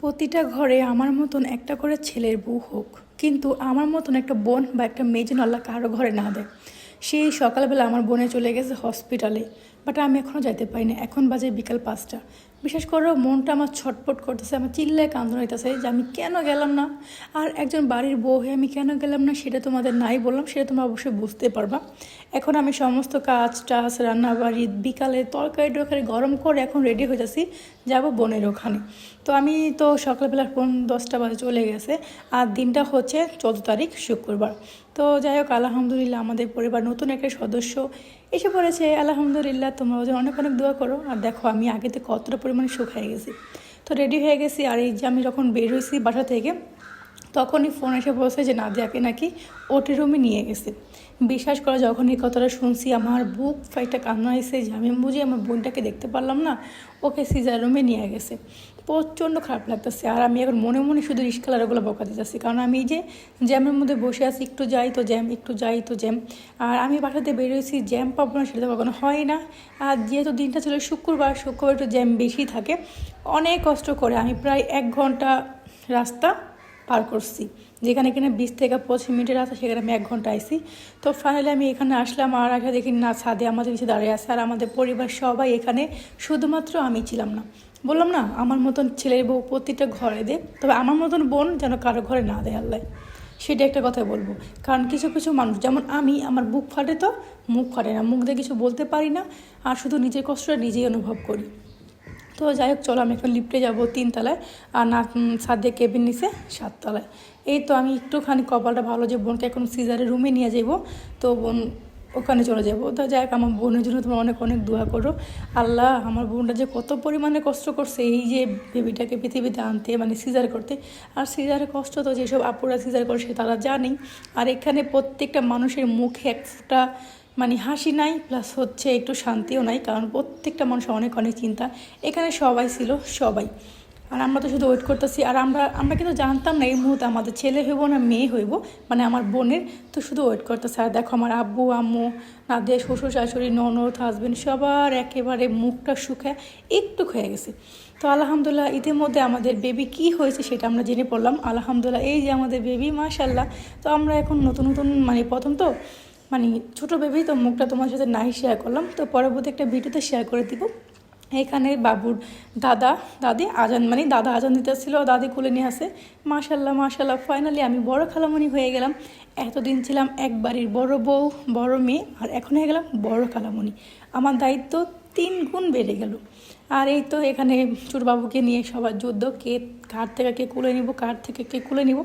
প্রতিটা ঘরে আমার মতন একটা করে ছেলের বউ হোক, কিন্তু আমার মতন একটা বোন বা একটা মেয়ে যেন আল্লাহ কারো ঘরে না দেয়। সেই সকালবেলা আমার বোনে চলে গেছে হসপিটালে, বাট আমি এখনও যাইতে পারিনি। এখন বাজে বিকাল 5টা। বিশেষ করে মনটা আমার ছটপট করতেছে, আমার চিল্লায় কান্দন হইতেছে যে আমি কেন গেলাম না। আর একজন বাড়ির বউ হয়ে আমি কেন গেলাম না সেটা তোমাদের নাই বললাম, সেটা তোমরা অবশ্যই বুঝতে পারবা। এখন আমি সমস্ত কাজ টাজ রান্নাবাড়ি বিকালে তরকারি টরকারি গরম করে এখন রেডি হয়ে যাচ্ছি, যাবো বোনের ওখানে। তো আমি তো সকালবেলা 10টা বাজে চলে গেছে, আর দিনটা হচ্ছে 14 তারিখ শুক্রবার। তো যাই হোক, আলহামদুলিল্লাহ আমাদের পরিবার নতুন একটা সদস্য এসে পড়েছে। আলহামদুলিল্লাহ, তোমরা ওদের অনেক অনেক দোয়া করো। আর দেখো আমি আগেতে কতটা পরিমাণে শুকিয়ে গেছি। তো রেডি হয়ে গেছি, আর এই যে আমি যখন বের হয়েছি বাসা থেকে তখনই ফোন এসে বলছে যে নাদিয়াকে নাকি ওটি রুমে নিয়ে গেছে। বিশ্বাস করে যখন এই কথাটা শুনছি আমার বুক ফাইটা কান্না এসে যে আমি বুঝি আমার বোনটাকে দেখতে পারলাম না, ওকে সিজার রুমে নিয়ে গেছে। প্রচণ্ড খারাপ লাগতেছে। আর আমি এখন মনে মনে শুধু রিস্কালারগুলো বকা দিতেছি, কারণ আমি যে জ্যামের মধ্যে বসে আছি, একটু যাই তো জ্যাম, একটু যাই তো জ্যাম। আর আমি বাসাতে বেরিয়েছি, জ্যাম পাবো না সেটা তো কখনো হয় না। আর যেহেতু দিনটা ছিল শুক্রবার, শুক্রবার একটু জ্যাম বেশি থাকে। অনেক কষ্ট করে আমি প্রায় 1 ঘন্টা রাস্তা পার করছি, যেখানে কিনা 20 থেকে 25 মিনিটের রাস্তা, সেখানে আমি 1 ঘন্টা আইছি। তো ফাইনালি আমি এখানে আসলাম, আর আগে দেখি না ছাদে আমাদের নিচে দাঁড়িয়ে আছে, আর আমাদের পরিবার সবাই এখানে, শুধুমাত্র আমি ছিলাম না। বললাম না, আমার মতন ছেলের বউ প্রতিটা ঘরে দে, তবে আমার মতন বোন যেন কারো ঘরে না দেয় আল্লাহ। সেটা একটা কথা বলবো, কারণ কিছু কিছু মানুষ যেমন আমি, আমার বুক ফাটে তো মুখ ফাটে না, মুখ দিয়ে কিছু বলতে পারি না, আর শুধু নিজের কষ্টটা নিজেই অনুভব করি। তো যাই হোক, চলো আমি এখন লিফটে যাবো 3 তলায়, আর না ছাদে কেবিন নিচে 7 তলায়। এই তো আমি একটুখানি কপালটা ভালো যে বোনকে এখন সিজারের রুমে নিয়ে যাবো, তো বোন ওখানে চলে যাবো। তো যাই হোক, আমার বোনের জন্য তোমরা অনেক অনেক দোয়া করো। আল্লাহ, আমার বোনটা যে কত পরিমাণে কষ্ট করছে এই যে বেবিটাকে পৃথিবীতে আনতে, মানে সিজার করতে। আর সিজারের কষ্ট তো যেসব আপুরা সিজার করে সে তারা জানি। আর এখানে প্রত্যেকটা মানুষের মুখে একটা মানে হাসি নাই, প্লাস হচ্ছে একটু শান্তিও নাই, কারণ প্রত্যেকটা মানুষের অনেক অনেক চিন্তা। এখানে সবাই ছিল, সবাই। আর আমরা তো শুধু ওয়েট করতেছি। আর আমরা আমরা কিন্তু জানতাম না এই মুহূর্তে আমাদের ছেলে হইব না মেয়ে হইব, মানে আমার বোনের। তো শুধু ওয়েট করতেছে। আর দেখো আমার আব্বু আম্মু, নাদের শ্বশুর শাশুড়ি, ননদ, হাজবেন্ড, সবার একেবারে মুখটা শুকায় একটু হয়ে গেছে। তো আলহামদুলিল্লাহ, ইতিমধ্যে আমাদের বেবি কি হয়েছে সেটা আমরা জেনে পড়লাম। আলহামদুলিল্লাহ, এই যে আমাদের বেবি, মাশাল্লাহ। তো আমরা এখন নতুন নতুন মানে প্রথম তো মানে ছোটো বেবি, তো মুখটা তোমার সাথে নাই শেয়ার করলাম, তো পরবর্তী একটা ভিডিওতে শেয়ার করে দিব। এখানে বাবুর দাদা দাদি আজান, মানে দাদা আজান দিতেছিল, দাদি খুলে নিয়ে আসে। মাশাল্লাহ মাশাল্লাহ, ফাইনালি আমি বড় খালামণি হয়ে গেলাম। এতদিন ছিলাম এক বাড়ির বড় বউ, বড় মেয়ে, আর এখন হয়ে গেলাম বড় খালামণি। আমার দায়িত্ব 3 গুণ বেড়ে গেল। আর এই তো এখানে বাবুকে নিয়ে সবার যুদ্ধ, কে কার থেকে কে কুলে নিব, কার থেকে কে কুলে নিব।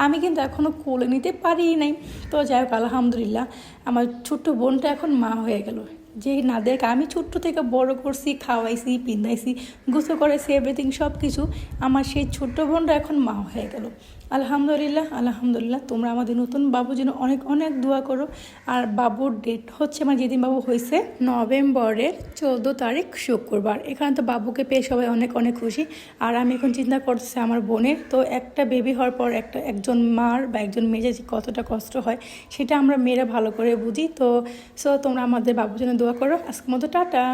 আমি কিন্তু এখনও কুলে নিতে পারি নাই। তো যাই হোক, আলহামদুলিল্লাহ আমার ছোট্ট বোনটা এখন মা হয়ে গেল। যে না দেখ, আমি ছোট্ট থেকে বড় করছি, খাওয়াইছি, পিন্ধাইছি, গোসল করেছি, এভরিথিং সব কিছু, আমার সেই ছোট্ট বোনটা এখন মা হয়ে গেল। আলহামদুলিল্লাহ আলহামদুলিল্লাহ। তোমরা আমাদের নতুন বাবুর জন্য অনেক অনেক দোয়া করো। আর বাবুর ডেট হচ্ছে, আমার যেদিন বাবু হয়েছে নভেম্বরের 14 তারিখ শুক্রবার। এখানে তো বাবুকে পেয়ে সবাই অনেক অনেক খুশি। আর আমি এখন চিন্তা করছি আমার বোনের, তো একটা বেবি হওয়ার পর একজন মার বা একজন মেয়ে যে কতটা কষ্ট হয় সেটা আমরা মেয়েরা ভালো করে বুঝি। তো তোমরা আমাদের বাবুর জন্য দোয়া করো। আজকের মতো টাটা।